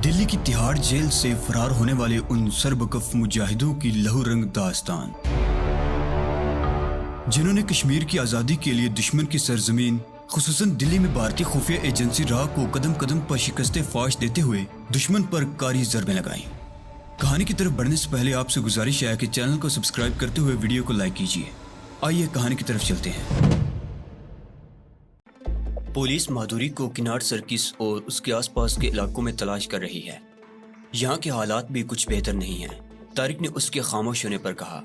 دلی کی تہاڑ جیل سے فرار ہونے والے ان سربکف مجاہدوں کی لہو رنگ داستان، جنہوں نے کشمیر کی آزادی کے لیے دشمن کی سرزمین خصوصاً دلی میں بھارتی خفیہ ایجنسی را کو قدم قدم پر شکست فاش دیتے ہوئے دشمن پر کاری ضربیں لگائیں۔ کہانی کی طرف بڑھنے سے پہلے آپ سے گزارش ہے کہ چینل کو سبسکرائب کرتے ہوئے ویڈیو کو لائک کیجیے۔ آئیے کہانی کی طرف چلتے ہیں۔ پولیس مادھوری کو کناٹ سرکس اور اس کے آس پاس کے علاقوں میں تلاش کر رہی ہے۔ یہاں کے حالات بھی کچھ بہتر نہیں ہیں۔ طارق نے اس کے خاموش ہونے پر کہا،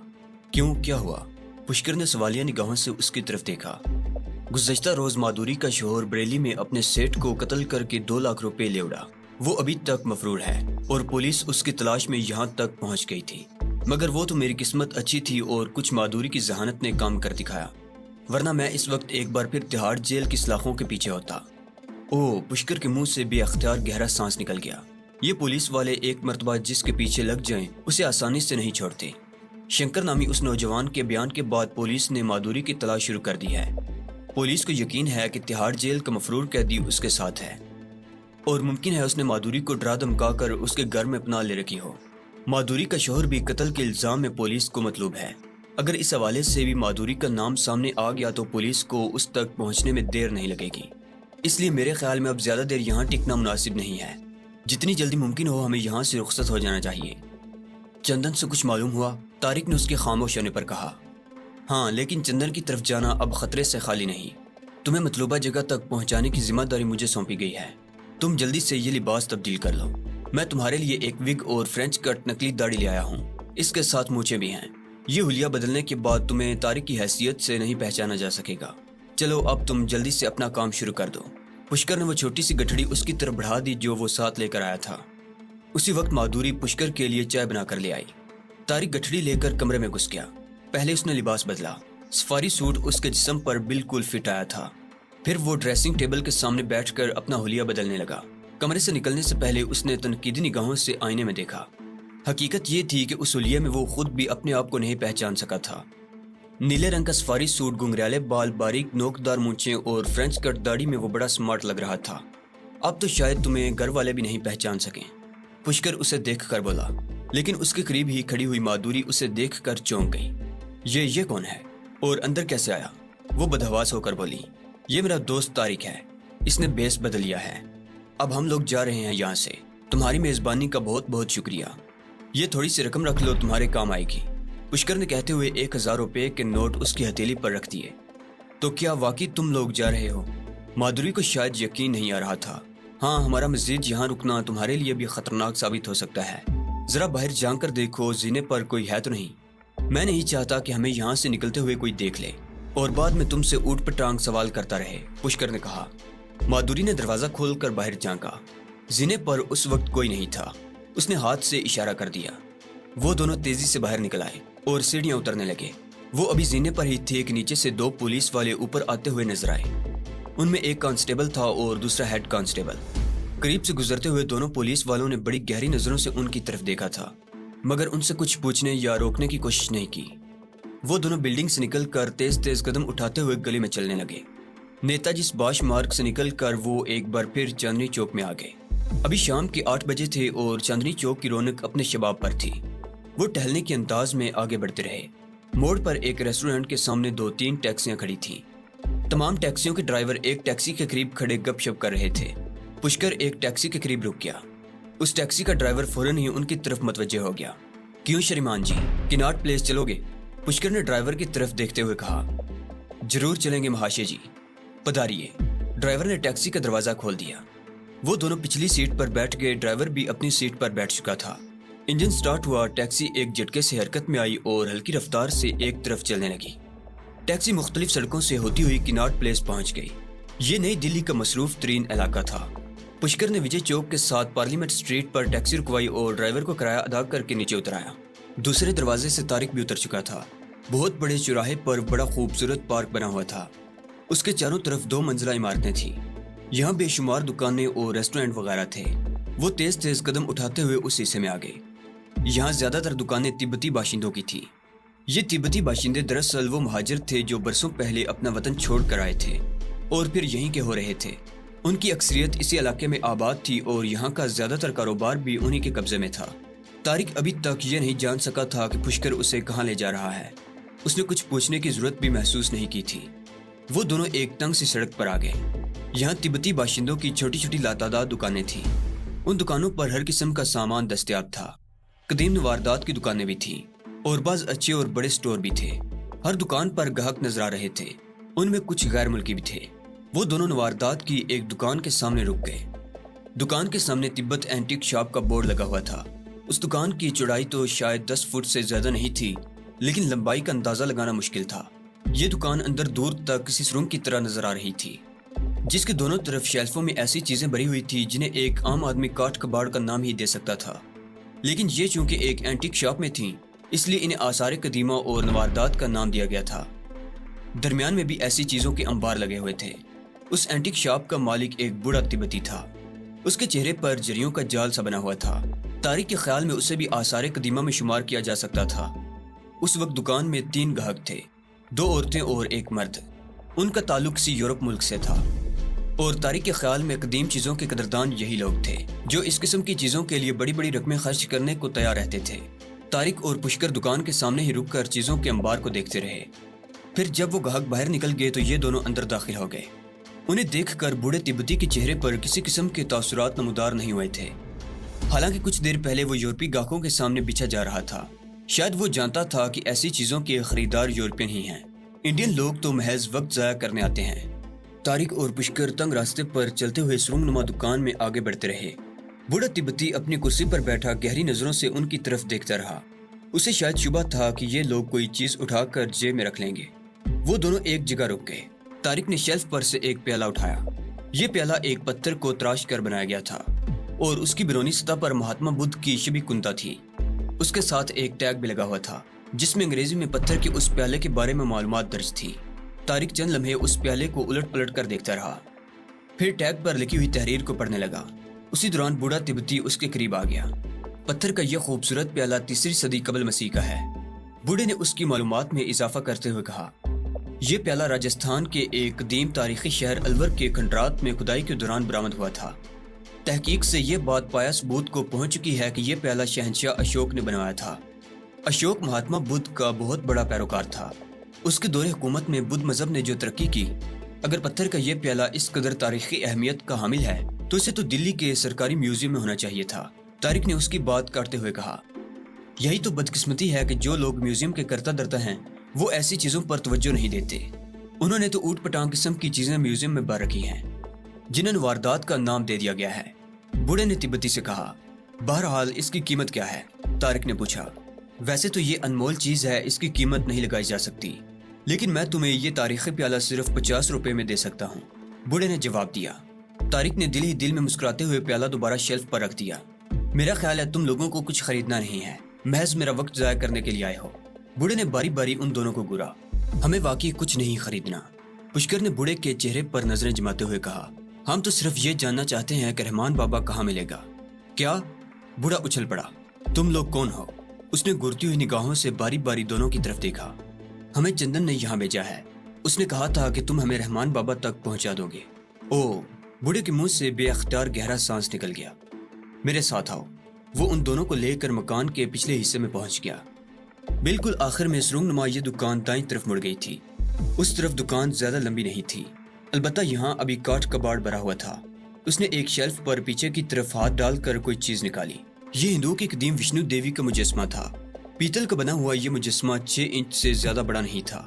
کیوں، کیا ہوا؟ پشکر نے سوالیہ نگاہوں سے اس کی طرف دیکھا۔ گزشتہ روز مادھوری کا شوہر بریلی میں اپنے سیٹ کو قتل کر کے 2 لاکھ روپے لے اڑا۔ وہ ابھی تک مفرور ہے اور پولیس اس کی تلاش میں یہاں تک پہنچ گئی تھی، مگر وہ تو میری قسمت اچھی تھی اور کچھ مادھوری کی ذہانت نے کام کر دکھایا، ورنہ میں اس وقت ایک بار پھر تہاڑ جیل کی سلاخوں کے پیچھے ہوتا۔ پشکر کے منہ سے بے اختیار گہرا سانس نکل گیا۔ یہ پولیس والے ایک مرتبہ جس کے پیچھے لگ جائیں اسے آسانی سے نہیں چھوڑتے۔ شنکر نامی اس نوجوان کے بیان کے بعد پولیس نے مادھوری کی تلاش شروع کر دی ہے۔ پولیس کو یقین ہے کہ تہاڑ جیل کا مفرور قیدی اس کے ساتھ ہے اور ممکن ہے اس نے مادھوری کو ڈرا دھمکا کر اس کے گھر میں پناہ لے رکھی ہو۔ مادھوری کا شوہر بھی قتل کے الزام میں پولیس کو مطلوب ہے۔ اگر اس حوالے سے بھی مادھوری کا نام سامنے آ گیا تو پولیس کو اس تک پہنچنے میں دیر نہیں لگے گی۔ اس لیے میرے خیال میں اب زیادہ دیر یہاں ٹکنا مناسب نہیں ہے۔ جتنی جلدی ممکن ہو ہمیں یہاں سے رخصت ہو جانا چاہیے۔ چندن سے کچھ معلوم ہوا؟ طارق نے اس کے خاموش ہونے پر کہا۔ ہاں، لیکن چندن کی طرف جانا اب خطرے سے خالی نہیں۔ تمہیں مطلوبہ جگہ تک پہنچانے کی ذمہ داری مجھے سونپی گئی ہے۔ تم جلدی سے یہ لباس تبدیل کر لو۔ میں تمہارے لیے ایک وگ اور فرینچ کٹ نکلی داڑھی لے آیا ہوں، اس کے ساتھ مونچھیں بھی ہیں۔ یہ حلیہ بدلنے کے بعد تمہیں طارق کی حیثیت سے نہیں پہچانا جا سکے گا۔ چلو اب تم جلدی سے اپنا کام شروع کر دو۔ پشکر نے وہ چھوٹی سی گٹھڑی اس کی طرف بڑھا دی جو وہ ساتھ لے کر آیا تھا۔ اسی وقت مادھوری پشکر کے لیے چائے بنا کر لے آئی۔ طارق گٹھڑی لے کر کمرے میں گھس گیا۔ پہلے اس نے لباس بدلا۔ سفاری سوٹ اس کے جسم پر بالکل فٹ آیا تھا۔ پھر وہ ڈریسنگ ٹیبل کے سامنے بیٹھ کر اپنا حلیہ بدلنے لگا۔ کمرے سے نکلنے سے پہلے اس نے تنقیدی نگاہوں سے آئینے میں دیکھا۔ حقیقت یہ تھی کہ اس حلیے میں وہ خود بھی اپنے آپ کو نہیں پہچان سکا تھا۔ نیلے رنگ کا سفاری سوٹ، گنگریالے بال، باریک نوکدار مونچھیں اور فرینچ کٹ داڑھی میں وہ بڑا سمارٹ لگ رہا تھا۔ اب تو شاید تمہیں گھر والے بھی نہیں پہچان سکیں، پشکر اسے دیکھ کر بولا، لیکن اس کے قریب ہی کھڑی ہوئی مادھوری اسے دیکھ کر چونک گئی۔ یہ کون ہے اور اندر کیسے آیا؟ وہ بدحواس ہو کر بولی، یہ میرا دوست طارق ہے، اس نے بیس بدل لیا ہے۔ اب ہم لوگ جا رہے ہیں یہاں سے۔ تمہاری میزبانی کا بہت بہت شکریہ۔ یہ تھوڑی سی رقم رکھ لو، تمہارے کام آئے گی۔ پشکر نے کہتے ہوئے 1000 روپے کے نوٹ اس کی ہتھیلی پر رکھ دیے۔ تو کیا واقعی تم لوگ جا رہے ہو؟ مادھوری کو شاید یقین نہیں آ رہا تھا۔ ہاں، ہمارا مزید یہاں رکنا تمہارے لیے بھی خطرناک ثابت ہو سکتا ہے۔ ذرا باہر جا کر دیکھو، زینے پر کوئی ہے تو نہیں؟ میں نہیں چاہتا کہ ہمیں یہاں سے نکلتے ہوئے کوئی دیکھ لے اور بعد میں تم سے اوٹ پٹانگ سوال کرتا رہے، پشکر نے کہا۔ مادھوری نے دروازہ کھول کر باہر جھانکا۔ زینے پر اس وقت کوئی نہیں تھا۔ اس نے ہاتھ سے اشارہ کر دیا۔ وہ دونوں تیزی سے باہر نکل آئے اور سیڑھیاں اترنے لگے۔ وہ ابھی زینے پر ہی تھے کہ نیچے سے 2 پولیس والے اوپر آتے ہوئے نظر آئے۔ ان میں ایک کانسٹیبل تھا اور دوسرا ہیڈ کانسٹیبل۔ قریب سے گزرتے ہوئے دونوں پولیس والوں نے بڑی گہری نظروں سے ان کی طرف دیکھا تھا، مگر ان سے کچھ پوچھنے یا روکنے کی کوشش نہیں کی۔ وہ دونوں بلڈنگ سے نکل کر تیز تیز قدم اٹھاتے ہوئے گلی میں چلنے لگے۔ نیتاجی سبھاش مارگ سے نکل کر وہ ایک بار پھر چاندنی چوک میں آ گئے۔ ابھی شام کے 8 بجے تھے اور چاندنی چوک کی رونق اپنے شباب پر تھی۔ وہ ٹہلنے کے انداز میں آگے بڑھتے رہے۔ موڑ پر ایک ریسٹورنٹ کے سامنے 2-3 ٹیکسیاں کھڑی تھیں۔ تمام ٹیکسیوں کے ڈرائیور ایک ٹیکسی کے قریب کھڑے گپ شپ کر رہے تھے۔ پشکر ایک ٹیکسی کے قریب رک گیا۔ اس ٹیکسی کا ڈرائیور فوراً ہی ان کی طرف متوجہ ہو گیا۔ کیوں شریمان جی، کناٹ پلیس چلو گے؟ پشکر نے ڈرائیور کی طرف دیکھتے ہوئے کہا۔ ضرور چلیں گے مہاشے جی، پدھاریے۔ ڈرائیور نے ٹیکسی کا دروازہ کھول دیا۔ وہ دونوں پچھلی سیٹ پر بیٹھ گئے۔ ڈرائیور بھی اپنی سیٹ پر بیٹھ چکا تھا۔ انجن سٹارٹ ہوا، ٹیکسی ایک جھٹکے سے حرکت میں آئی اور ہلکی رفتار سے ایک طرف چلنے لگی۔ ٹیکسی مختلف سڑکوں سے ہوتی ہوئی کناٹ پلیس پہنچ گئی۔ یہ نئی دلی کا مصروف ترین علاقہ تھا۔ پشکر نے وجے چوک کے ساتھ پارلیمنٹ اسٹریٹ پر ٹیکسی رکوائی اور ڈرائیور کو کرایہ ادا کر کے نیچے اترایا۔ دوسرے دروازے سے طارق بھی اتر چکا تھا۔ بہت بڑے چوراہے پر بڑا خوبصورت پارک بنا ہوا تھا۔ اس کے چاروں طرف 2 منزلہ عمارتیں تھیں۔ یہاں بے شمار دکانیں اور ریسٹورنٹ وغیرہ تھے۔ وہ تیز تیز قدم اٹھاتے ہوئے اس حصے میں آ گئے۔ یہاں زیادہ تر دکانیں تبتی باشندوں کی تھیں۔ یہ تبتی باشندے دراصل وہ مہاجر تھے جو برسوں پہلے اپنا وطن چھوڑ کر آئے تھے اور پھر یہیں کے ہو رہے تھے۔ ان کی اکثریت اسی علاقے میں آباد تھی اور یہاں کا زیادہ تر کاروبار بھی انہی کے قبضے میں تھا۔ طارق ابھی تک یہ نہیں جان سکا تھا کہ پشکر اسے کہاں لے جا رہا ہے۔ اس نے کچھ پوچھنے کی ضرورت بھی محسوس نہیں کی تھی۔ وہ دونوں ایک تنگ سی سڑک پر آ گئے۔ یہاں تبتی باشندوں کی چھوٹی چھوٹی لاتعداد دکانیں تھیں۔ ان دکانوں پر ہر قسم کا سامان دستیاب تھا۔ قدیم نواردات کی دکانیں بھی تھیں اور بعض اچھے اور بڑے سٹور بھی تھے۔ ہر دکان پر گاہک نظر آ رہے تھے، ان میں کچھ غیر ملکی بھی تھے۔ وہ دونوں نواردات کی ایک دکان کے سامنے رک گئے۔ دکان کے سامنے تبت اینٹک شاپ کا بورڈ لگا ہوا تھا۔ اس دکان کی چوڑائی تو شاید 10 فٹ سے زیادہ نہیں تھی، لیکن لمبائی کا اندازہ لگانا مشکل تھا۔ یہ دکان اندر دور تک کسی سرنگ کی طرح نظر آ رہی تھی، جس کے دونوں طرف شیلفوں میں ایسی چیزیں بھری ہوئی تھی جنہیں ایک عام آدمی کاٹ کباڑ کا نام ہی دے سکتا تھا۔ لیکن یہ چونکہ ایک اینٹک شاپ میں تھیں، اس لیے انہیں آثار قدیمہ اور نواردات کا نام دیا گیا تھا۔ درمیان میں بھی ایسی چیزوں کے انبار لگے ہوئے تھے۔ اس اینٹک شاپ کا مالک ایک بوڑھا تبتی تھا۔ اس کے چہرے پر جریوں کا جال سا بنا ہوا تھا۔ طارق کے خیال میں اسے بھی آثار قدیمہ میں شمار کیا جا سکتا تھا۔ اس وقت دکان میں 3 گاہک تھے، 2 عورتیں اور ایک مرد۔ ان کا تعلق کسی یورپ ملک سے تھا، اور طارق کے خیال میں قدیم چیزوں کے قدردان یہی لوگ تھے جو اس قسم کی چیزوں کے لیے بڑی بڑی رقمیں خرچ کرنے کو تیار رہتے تھے۔ طارق اور پشکر دکان کے سامنے ہی رک کر چیزوں کے انبار کو دیکھتے رہے۔ پھر جب وہ گاہک باہر نکل گئے تو یہ دونوں اندر داخل ہو گئے۔ انہیں دیکھ کر بوڑھے تبتی کے چہرے پر کسی قسم کے تاثرات نمودار نہیں ہوئے تھے، حالانکہ کچھ دیر پہلے وہ یورپی گاہکوں کے سامنے بچھا جا رہا تھا۔ شاید وہ جانتا تھا کہ ایسی چیزوں کے خریدار یورپین ہی ہیں، انڈین لوگ تو محض وقت ضائع کرنے آتے ہیں۔ طارق اور پشکر تنگ راستے پر چلتے ہوئے سرنگ نما دکان میں آگے بڑھتے رہے۔ بوڑھا تبتی اپنی کرسی پر بیٹھا گہری نظروں سے ان کی طرف دیکھتا رہا۔ اسے شاید شبہ تھا کہ یہ لوگ کوئی چیز اٹھا کر جیب میں رکھ لیں گے۔ وہ دونوں ایک جگہ رک گئے۔ طارق نے شیلف پر سے ایک پیالہ اٹھایا۔ یہ پیالہ ایک پتھر کو تراش کر بنایا گیا تھا اور اس کی بیرونی سطح پر مہاتما بدھ کی شبیہ کنتا تھی۔ اس کے ساتھ ایک ٹیگ بھی لگا ہوا تھا جس میں انگریزی میں پتھر کے اس پیالے کے بارے میں معلومات درج تھی۔ طارق چند لمحے اس پیالے کو الٹ پلٹ کر دیکھتا رہا، پھر ٹیگ پر لکھی ہوئی تحریر کو پڑھنے لگا۔ اسی دوران بوڑھا تبتی اس کے قریب آ گیا۔ پتھر کا یہ خوبصورت پیالہ 3 صدی قبل مسیح کا ہے، بوڑھے نے اس کی معلومات میں اضافہ کرتے ہوئے کہا۔ یہ پیالہ راجستھان کے ایک قدیم تاریخی شہر الور کے کھنڈرات میں کھدائی کے دوران برآمد ہوا تھا۔ تحقیق سے یہ بات پایا ثبوت کو پہنچ چکی ہے کہ یہ پیالہ شہنشاہ اشوک نے بنوایا تھا۔ اشوک مہاتما بدھ کا بہت بڑا پیروکار تھا۔ اس کے دور حکومت میں بدھ مذہب نے جو ترقی کی، اگر پتھر کا یہ پیالہ اس قدر تاریخی اہمیت کا حامل ہے تو اسے تو دلی کے سرکاری میوزیم میں ہونا چاہیے تھا۔ طارق نے اس کی بات کاٹتے ہوئے کہا، یہی تو بدقسمتی ہے کہ جو لوگ میوزیم کے کرتا درتا ہیں وہ ایسی چیزوں پر توجہ نہیں دیتے۔ انہوں نے تو اوٹ پٹانگ قسم کی چیزیں میوزیم میں بار رکھی ہیں جنہیں واردات کا نام دے دیا گیا ہے۔ بوڑھے نے تبتی سے کہا، بہرحال اس کی قیمت کیا ہے؟ طارق نے پوچھا۔ ویسے تو یہ انمول چیز ہے، اس کی قیمت نہیں لگائی جا سکتی، لیکن میں تمہیں یہ تاریخی پیالہ صرف 50 روپے میں دے سکتا ہوں، بوڑھے نے جواب دیا۔ طارق نے دل ہی دل میں مسکراتے ہوئے پیالہ دوبارہ شیلف پر رکھ دیا۔ میرا خیال ہے تم لوگوں کو کچھ خریدنا نہیں ہے، محض میرا وقت ضائع کرنے کے لیے آئے ہو۔ بوڑھے نے باری باری ان دونوں کو گورا۔ ہمیں واقعی کچھ نہیں خریدنا، پشکر نے بوڑھے کے چہرے پر نظریں جماتے ہوئے کہا۔ ہم تو صرف یہ جاننا چاہتے ہیں کہ رحمان بابا کہاں ملے گا۔ کیا؟ بوڑھا اچھل پڑا۔ تم لوگ کون ہو؟ اس نے گرتی ہوئی نگاہوں سے باری باری دونوں کی طرف دیکھا۔ ہمیں چندن نے یہاں بھیجا ہے، اس نے کہا تھا کہ تم ہمیں رحمان بابا تک پہنچا دو گے۔ او، بوڑھے کے منہ سے بے اختیار گہرا سانس نکل گیا۔ میرے ساتھ آؤ۔ وہ ان دونوں کو لے کر مکان کے پچھلے حصے میں پہنچ گیا۔ بالکل آخر میں سرنگ نما یہ دکان دائیں طرف مڑ گئی تھی۔ اس طرف دکان زیادہ لمبی نہیں تھی، البتہ یہاں ابھی کاٹ کباڑ بھرا ہوا تھا۔ اس نے ایک شیلف پر پیچھے کی طرف ہاتھ ڈال کر کوئی چیز نکالی۔ یہ ہندوؤں کی قدیم وشنو دیوی کا مجسمہ تھا۔ پیتل کا بنا ہوا یہ مجسمہ 6 انچ سے زیادہ بڑا نہیں تھا۔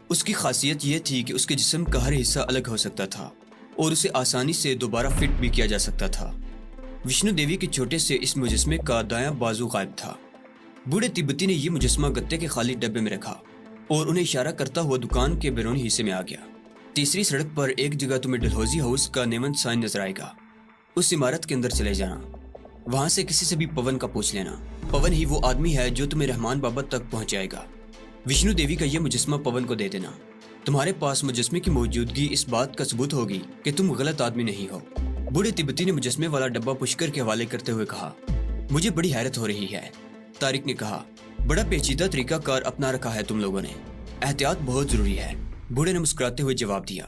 اس کی خاصیت یہ تھی کہ اس کے جسم کا ہر حصہ الگ ہو سکتا تھا اور اسے آسانی سے دوبارہ فٹ بھی کیا جا سکتا تھا۔ وشنو دیوی کے چھوٹے سے اس مجسمے کا دایاں بازو غائب تھا۔ بوڑھے تبتی نے یہ مجسمہ گتے کے خالی ڈبے میں رکھا اور انہیں اشارہ کرتا ہوا دکان کے بیرونی حصے میں آ گیا۔ تیسری سڑک پر ایک جگہ تمہیں ڈلہوزی ہاؤس کا نیون سائن نظر آئے گا، اس عمارت کے اندر چلے جانا، وہاں سے کسی سے بھی پون کا پوچھ لینا۔ پون ہی وہ آدمی ہے جو تمہیں رحمان بابا تک پہنچائے گا۔ وشنو دیوی کا یہ مجسمہ پون کو دے دینا۔ تمہارے پاس مجسمے کی موجودگی اس بات کا ثبوت ہوگی کہ تم غلط آدمی نہیں ہو۔ بوڑھے تبتی نے مجسمے والا ڈبہ پشکر کے حوالے کرتے ہوئے کہا۔ مجھے بڑی حیرت ہو رہی ہے، طارق نے کہا۔ بڑا پیچیدہ طریقہ کار اپنا رکھا ہے تم لوگوں نے، احتیاط بہت ضروری ہے، بوڑھے نے مسکراتے ہوئے جواب دیا۔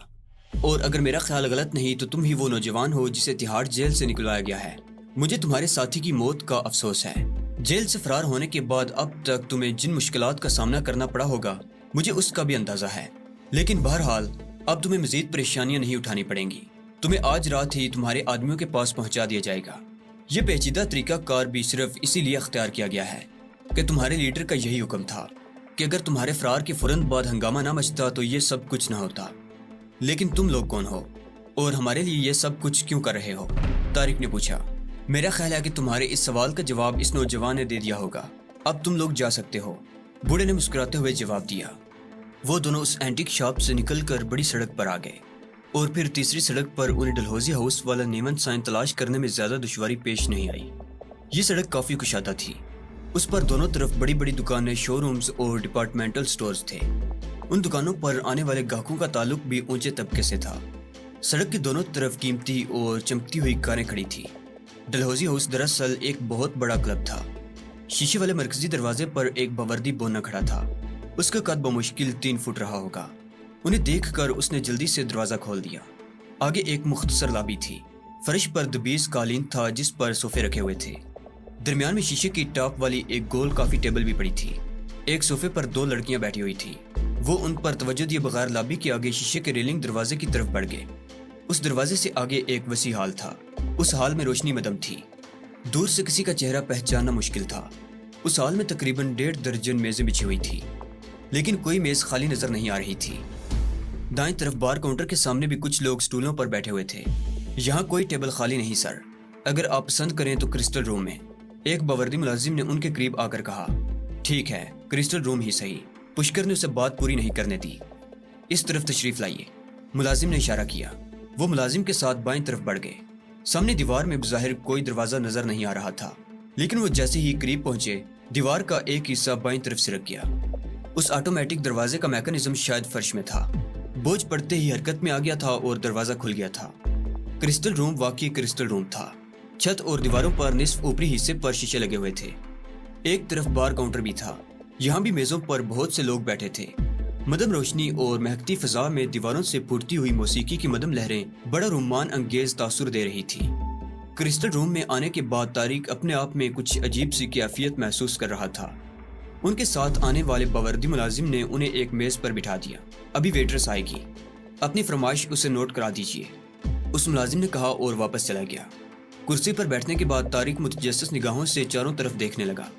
اور اگر میرا خیال غلط نہیں تو تم ہی وہ نوجوان ہو جسے تہاڑ جیل سے نکلوایا گیا ہے۔ مجھے تمہارے ساتھی کی موت کا افسوس ہے۔ جیل سے فرار ہونے کے بعد اب تک تمہیں جن مشکلات کا سامنا کرنا پڑا ہوگا مجھے اس کا بھی اندازہ ہے، لیکن بہرحال اب تمہیں مزید پریشانیاں نہیں اٹھانی پڑیں گی۔ تمہیں آج رات ہی تمہارے آدمیوں کے پاس پہنچا دیا جائے گا۔ یہ پیچیدہ طریقہ کار بھی صرف اسی لیے اختیار کیا گیا ہے کہ تمہارے لیڈر کا یہی حکم تھا کہ اگر تمہارے فرار کے فوراً بعد ہنگامہ نہ مچتا تو یہ سب کچھ نہ ہوتا۔ لیکن تم لوگ کون ہو اور ہمارے لیے یہ سب کچھ کیوں کر رہے ہو؟ طارق نے پوچھا۔ میرا خیال ہے کہ تمہارے اس سوال کا جواب اس نوجوان نے دے دیا ہوگا۔ اب تم لوگ جا سکتے ہو، بوڑھے نے مسکراتے ہوئے جواب دیا۔ وہ دونوں اس اینٹک شاپ سے نکل کر بڑی سڑک پر آ گئے اور پھر تیسری سڑک پر انہیں ڈلہوزی ہاؤس والا نیمن سائن تلاش کرنے میں زیادہ دشواری پیش نہیں آئی۔ یہ سڑک کافی کشادہ تھی۔ اس پر دونوں طرف بڑی بڑی دکانیں، شو رومز اور ڈپارٹمنٹل سٹورز تھے۔ ان دکانوں پر آنے والے گاہکوں کا تعلق بھی اونچے طبقے سے تھا۔ سڑک کے دونوں طرف قیمتی اور چمکتی ہوئی کاریں کھڑی تھیں۔ ڈلہوزی ہاؤس دراصل ایک بہت بڑا کلب تھا۔ شیشے والے مرکزی دروازے پر ایک باوردی بونا کھڑا تھا۔ اس کا قد بمشکل 3 فٹ رہا ہوگا۔ انہیں دیکھ کر اس نے جلدی سے دروازہ کھول دیا۔ آگے ایک مختصر لابی تھی۔ فرش پر دبیز قالین تھا جس پر صوفے رکھے ہوئے تھے۔ درمیان میں شیشے کی ٹاپ والی ایک گول کافی ٹیبل بھی پڑی تھی۔ ایک صوفے پر 2 لڑکیاں بیٹھی ہوئی تھیں۔ وہ ان پر توجہ دیے بغیر لابی کے آگے شیشے کے ریلنگ دروازے کی طرف بڑھ گئے۔ اس دروازے سے آگے ایک وسیع ہال تھا۔ اس ہال میں روشنی مدم تھی۔ دور سے کسی کا چہرہ پہچاننا مشکل تھا۔ اس ہال میں تقریباً 1.5 درجن میزیں بچھی ہوئی تھی، لیکن کوئی میز خالی نظر نہیں آ رہی تھی۔ دائیں طرف بار کاؤنٹر کے سامنے بھی کچھ لوگ سٹولوں پر بیٹھے ہوئے تھے۔ یہاں کوئی ٹیبل خالی نہیں سر، اگر آپ پسند کریں تو کرسٹل روم میں، ایک باوردی ملازم نے ان کے قریب آ کر کہا۔ ٹھیک ہے، کرسٹل روم ہی صحیح۔ پشکر نے اسے بات پوری نہیں کرنے دی۔ اس طرف تشریف لائیے، ملازم نے اشارہ کیا۔ وہ ملازم کے ساتھ بائیں طرف بڑھ گئے۔ سامنے دیوار میں بظاہر کوئی دروازہ نظر نہیں آ رہا تھا، لیکن وہ جیسے ہی قریب پہنچے دیوار کا ایک حصہ بائیں طرف سرک گیا۔ اس آٹومیٹک دروازے کا میکانزم شاید فرش میں تھا۔ بوجھ پڑتے ہی حرکت میں آ گیا تھا اور دروازہ کھل گیا تھا۔ کرسٹل روم واقعی کرسٹل روم تھا۔ چھت اور دیواروں پر نصف اوپری حصے پر شیشے لگے ہوئے تھے۔ ایک طرف بار کاؤنٹر بھی تھا۔ یہاں بھی میزوں پر بہت سے لوگ بیٹھے تھے۔ مدم روشنی اور مہکتی فضا میں دیواروں سے پھوٹتی ہوئی موسیقی کی مدم لہریں بڑا رومان انگیز تاثر دے رہی تھی۔ کرسٹل روم میں آنے کے بعد طارق اپنے آپ میں کچھ عجیب سی کیفیت محسوس کر رہا تھا۔ ان کے ساتھ آنے والے باوردی ملازم نے انہیں ایک میز پر بٹھا دیا۔ ابھی ویٹرس آئے گی، اپنی فرمائش اسے نوٹ کرا دیجیے، اس ملازم نے کہا اور واپس چلا گیا۔ کرسی پر بیٹھنے کے بعد طارق متجسس نگاہوں سے چاروں طرف دیکھنے لگا۔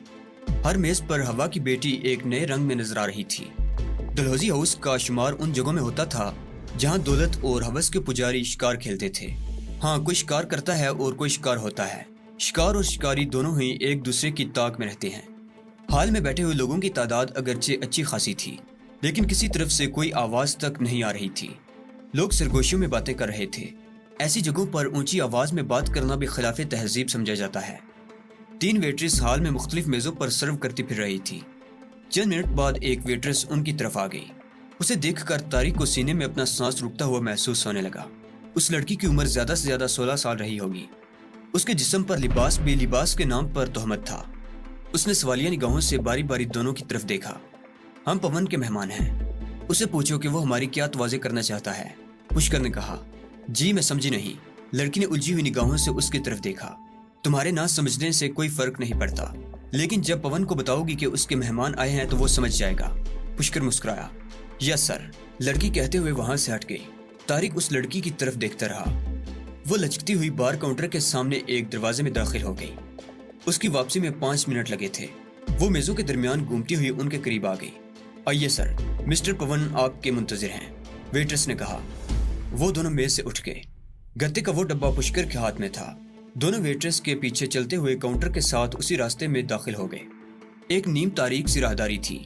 ہر میز پر ہوا کی بیٹی ایک نئے رنگ میں نظر آ رہی تھی۔ ڈلہوزی ہاؤس کا شمار ان جگہوں میں ہوتا تھا جہاں دولت اور ہوس کے پجاری شکار کھیلتے تھے۔ ہاں، کوئی شکار کرتا ہے اور کوئی شکار ہوتا ہے۔ شکار اور شکاری دونوں ہی ایک دوسرے کی طاق میں رہتے ہیں۔ ہال میں بیٹھے ہوئے لوگوں کی تعداد اگرچہ اچھی خاصی تھی، لیکن کسی طرف سے کوئی آواز تک نہیں آ رہی تھی۔ لوگ سرگوشیوں میں باتیں کر رہے تھے۔ ایسی جگہوں پر اونچی آواز میں بات کرنا بھی خلاف تہذیب سمجھا جاتا ہے۔ 3 ویٹریس ہال میں مختلف میزوں پر سرو کرتی پھر رہی تھی۔ چند منٹ بعد ایک ویٹریس ان کی طرف آ گئی۔ اسے دیکھ کر طارق کو سینے میں اپنا سانس رکتا ہوا محسوس ہونے لگا۔ اس لڑکی کی عمر زیادہ سے زیادہ 16 سال رہی ہوگی۔ اس کے جسم پر لباس بھی لباس کے نام پر تہمت تھا۔ اس نے سوالیہ نگاہوں سے باری باری دونوں کی طرف دیکھا۔ ہم پون کے مہمان ہیں، اسے پوچھو کہ وہ ہماری کیا توازے کرنا چاہتا ہے، پشکر نے کہا۔ جی میں سمجھی نہیں، لڑکی نے الجھی ہوئی نگاہوں سے اس کی طرف دیکھا۔ تمہارے نہ سمجھنے سے کوئی فرق نہیں پڑتا، لیکن جب پون کو بتاؤ گی کہ اس کے مہمان آئے ہیں تو وہ سمجھ جائے گا، پشکر مسکرایا۔ یس سر، لڑکی کہتے ہوئے وہاں سے ہٹ گئی۔ طارق اس لڑکی کی طرف دیکھتا رہا۔ وہ لچکتی ہوئی بار کاؤنٹر کے سامنے ایک دروازے میں داخل ہو گئی۔ اس کی واپسی میں 5 منٹ لگے تھے۔ وہ میزوں کے درمیان گھومتی ہوئی ان کے قریب آ گئی۔ آئیے سر، مسٹر پون آپ کے منتظر ہیں، ویٹرس نے کہا۔ وہ دونوں میز سے اٹھ گئے۔ گتے کا وہ ڈبہ پشکر کے ہاتھ میں تھا۔ دونوں ویٹرس کے پیچھے چلتے ہوئے کاؤنٹر کے ساتھ اسی راستے میں داخل ہو گئے۔ ایک نیم تاریک سی راہداری تھی۔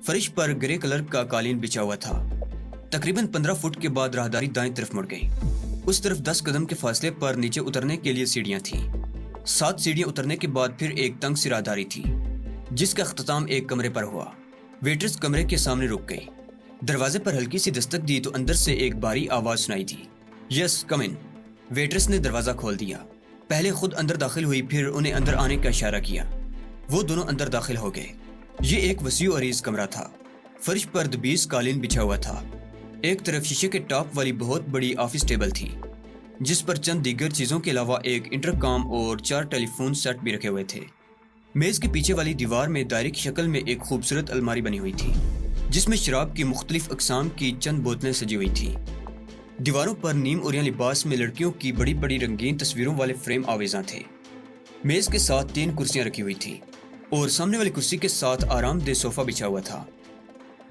فرش پر گرے کلر کا قالین بچھا ہوا تھا۔ تقریباً 15 فٹ کے بعد راہداری دائیں طرف مڑ گئی۔ اس طرف 10 قدم کے فاصلے پر نیچے اترنے کے لیے سیڑھیاں تھیں۔ 7 سیڑھیاں اترنے کے بعد پھر ایک تنگ سی راہداری تھی جس کا اختتام ایک کمرے پر ہوا۔ ویٹرس کمرے کے سامنے رک گئی۔ دروازے پر ہلکی سی دستک دی تو اندر سے ایک بھاری آواز سنائی دی۔ یس کم ان۔ ویٹرس نے دروازہ کھول دیا۔ پہلے خود اندر داخل ہوئی، پھر انہیں اندر آنے کا اشارہ کیا۔ وہ دونوں اندر داخل ہو گئے۔ یہ ایک وسیع و عریض کمرہ تھا۔ فرش پر دبیز قالین بچھا ہوا تھا۔ ایک طرف شیشے کے ٹاپ والی بہت بڑی آفس ٹیبل تھی جس پر چند دیگر چیزوں کے علاوہ ایک انٹرکام اور 4 ٹیلی فون سیٹ بھی رکھے ہوئے تھے۔ میز کے پیچھے والی دیوار میں دائرے کی شکل میں ایک خوبصورت الماری بنی ہوئی تھی جس میں شراب کی مختلف اقسام کی چند بوتلیں سجی ہوئی تھیں۔ دیواروں پر نیم اوریاں لباس میں لڑکیوں کی بڑی بڑی رنگین تصویروں والے فریم آویزاں تھے۔ میز کے ساتھ 3 کرسیاں رکھی ہوئی تھیں اور سامنے والی کرسی کے ساتھ آرام دہ صوفہ بچھا ہوا تھا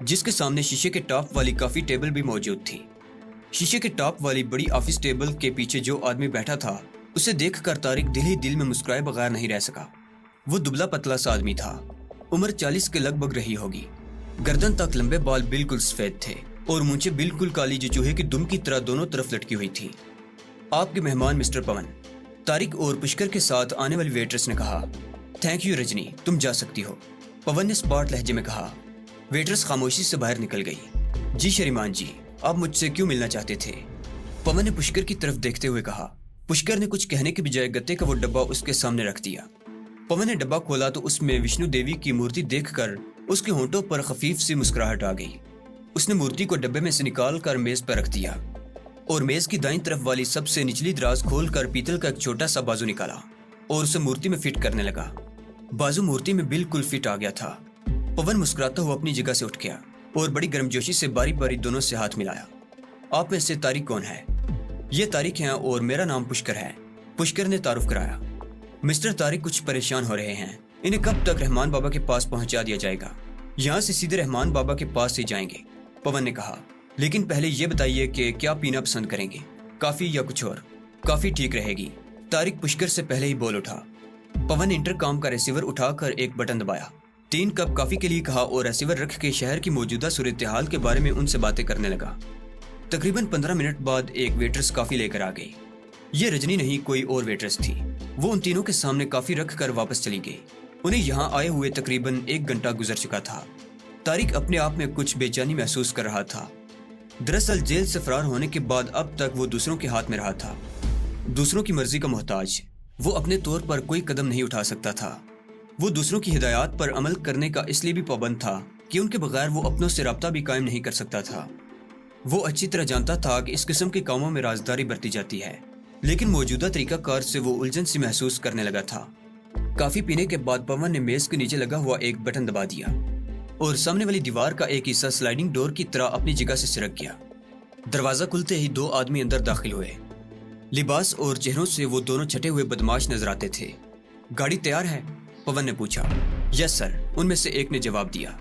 جس کے سامنے شیشے کے ٹاپ والی کافی ٹیبل بھی موجود تھی۔ شیشے کے ٹاپ والی بڑی آفس ٹیبل کے پیچھے جو آدمی بیٹھا تھا اسے دیکھ کر طارق دل ہی دل میں مسکرائے بغیر نہیں رہ سکا۔ وہ دبلا پتلا سا آدمی تھا، عمر 40 کے لگ بھگ رہی ہوگی۔ گردن تک لمبے بال بالکل سفید تھے اور مونچھیں بالکل کالی جو چوہے کی دم کی طرح دونوں طرف لٹکی ہوئی تھی۔ آپ کے مہمان مسٹر پون، طارق اور پشکر کے ساتھ آنے والی ویٹرس نے کہا۔ تھینک یو رجنی، تم جا سکتی ہو، پون نے اسپاٹ لہجے میں کہا۔ ویٹرس خاموشی سے باہر نکل گئی۔ جی شریمان جی، آپ مجھ سے کیوں ملنا چاہتے تھے؟ پون نے پشکر کی طرف دیکھتے ہوئے کہا۔ پشکر نے کچھ کہنے کے بجائے گتے کا وہ ڈبہ اس کے سامنے رکھ دیا۔ پون نے ڈبہ کھولا تو اس میں وشنو دیوی کی مورتی دیکھ کر اس کے ہونٹوں پر خفیف سی مسکراہٹ آ گئی۔ اس نے مورتی کو ڈبے میں سے نکال کر میز پر رکھ دیا اور میز کی دائیں طرف والی سب سے نچلی دراز کھول کر پیتل کا ایک چھوٹا سا بازو نکالا اور اسے مورتی میں فٹ کرنے لگا۔ بازو مورتی میں بالکل فٹ آ گیا تھا۔ پون مسکراتا ہوا اپنی جگہ سے اٹھ گیا اور بڑی گرمجوشی سے باری باری دونوں سے ہاتھ ملایا۔ آپ میں سے طارق کون ہے؟ یہ طارق ہیں اور میرا نام پشکر ہے، پشکر نے تعارف کرایا۔ مسٹر طارق کچھ پریشان ہو رہے ہیں، انہیں کب تک رحمان بابا کے پاس پہنچا دیا جائے گا؟ یہاں سے سیدھے رحمان بابا کے پاس ہی جائیں گے، پون نے کہا۔ لیکن پہلے یہ بتائیے کہ کیا پینا پسند کریں گے، کافی یا کچھ اور؟ کافی ٹھیک رہے گی، طارق پشکر سے پہلے ہی بول اٹھا۔ پون نے انٹرکام کا ریسیور اٹھا کر ایک بٹن دبایا، 3 کپ کافی کے لیے کہا اور ریسیور رکھ کے شہر کی موجودہ صورتحال کے بارے میں ان سے باتیں کرنے لگا۔ تقریباً 15 منٹ بعد ایک ویٹرس کافی لے کر آ گئی۔ یہ رجنی نہیں، کوئی اور ویٹرس تھی۔ وہ ان تینوں کے سامنے کافی رکھ کر واپس چلی گئی۔ انہیں یہاں آئے ہوئے تقریباً 1 گھنٹہ گزر چکا تھا۔ طارق اپنے آپ میں کچھ بے چینی محسوس کر رہا تھا۔ دراصل جیل سے فرار ہونے کے بعد اب تک وہ دوسروں کے ہاتھ میں رہا تھا، دوسروں کی مرضی کا محتاج۔ وہ اپنے طور پر کوئی قدم نہیں اٹھا سکتا تھا۔ وہ دوسروں کی ہدایات پر عمل کرنے کا اس لیے بھی پابند تھا کہ ان کے بغیر وہ اپنوں سے رابطہ بھی قائم نہیں کر سکتا تھا۔ وہ اچھی طرح جانتا تھا کہ اس قسم کے کاموں میں رازداری برتی جاتی ہے، لیکن موجودہ طریقہ کار سے وہ الجھن سی محسوس کرنے لگا تھا۔ کافی پینے کے بعد پون نے میز کے نیچے لگا ہوا ایک بٹن دبا دیا اور سامنے والی دیوار کا ایک حصہ سلائیڈنگ ڈور کی طرح اپنی جگہ سے سرک گیا۔ دروازہ کھلتے ہی 2 آدمی اندر داخل ہوئے۔ لباس اور چہروں سے وہ دونوں چھٹے ہوئے بدماش نظر آتے تھے۔ گاڑی تیار ہے؟ پون نے پوچھا۔ یس سر، ان میں سے ایک نے جواب دیا۔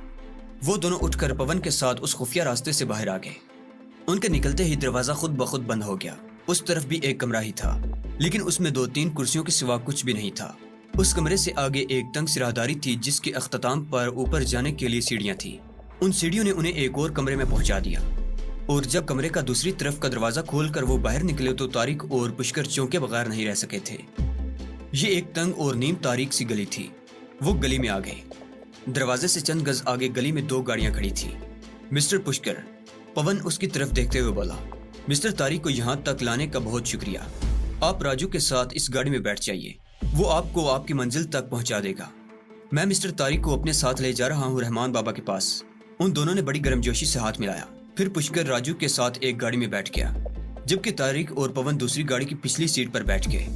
وہ دونوں اٹھ کر پون کے ساتھ اس خفیہ راستے سے باہر آ گئے۔ ان کے نکلتے ہی دروازہ خود بخود بند ہو گیا۔ اس طرف بھی ایک کمرہ ہی تھا، لیکن اس میں 2-3 کرسیوں کے سوا کچھ بھی نہیں تھا۔ اس کمرے سے آگے ایک تنگ سی راہداری تھی جس کے اختتام پر اوپر جانے کے لیے سیڑھیاں تھیں۔ ان سیڑھیوں نے انہیں ایک اور کمرے میں پہنچا دیا اور جب کمرے کا دوسری طرف کا دروازہ کھول کر وہ باہر نکلے تو طارق اور پشکر چونکے بغیر نہیں رہ سکے تھے۔ یہ ایک تنگ اور نیم تاریک سی گلی تھی۔ وہ گلی میں آ گئے۔ دروازے سے چند گز آگے گلی میں 2 گاڑیاں کھڑی تھیں۔ مسٹر پشکر، پون اس کی طرف دیکھتے ہوئے بولا، مسٹر طارق کو یہاں تک لانے کا بہت شکریہ۔ آپ راجو کے ساتھ اس گاڑی میں بیٹھ جائیے، وہ آپ کو آپ کی منزل تک پہنچا دے گا۔ میں مسٹر طارق کو اپنے ساتھ لے جا رہا ہوں رحمان بابا کے پاس۔ ان دونوں نے بڑی گرمجوشی سے ہاتھ ملایا۔ پھر پشکر راجو کے ساتھ ایک گاڑی میں بیٹھ گیا، جبکہ طارق اور پون دوسری گاڑی کی پچھلی سیٹ پر بیٹھ گئے۔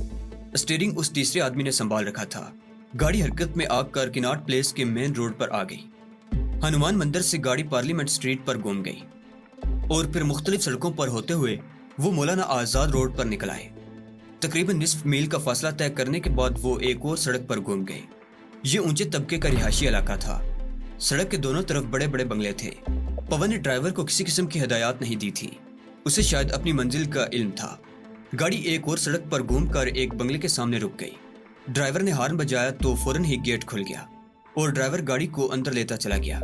اسٹیئرنگ اس تیسرے آدمی نے سنبھال رکھا تھا۔ گاڑی حرکت میں آ کر کناٹ پلیس کے مین روڈ پر آ گئی۔ ہنومان مندر سے گاڑی پارلیمنٹ اسٹریٹ پر گھوم گئی اور پھر مختلف سڑکوں پر ہوتے ہوئے وہ مولانا آزاد روڈ پر نکل آئے۔ تقریباً نصف میل کا فاصلہ طے کرنے کے بعد وہ ایک اور سڑک پر گھوم گئے۔ یہ اونچے طبقے کا رہائشی علاقہ تھا۔ سڑک کے دونوں طرف بڑے بڑے بنگلے تھے۔ پون نے ڈرائیور کو کسی قسم کی ہدایات نہیں دی تھی، اسے شاید اپنی منزل کا علم تھا۔ گاڑی ایک اور سڑک پر گھوم کر ایک بنگلے کے سامنے رک گئی۔ ڈرائیور نے ہارن بجایا تو فوراً ہی گیٹ کھل گیا اور ڈرائیور گاڑی کو اندر لیتا چلا گیا۔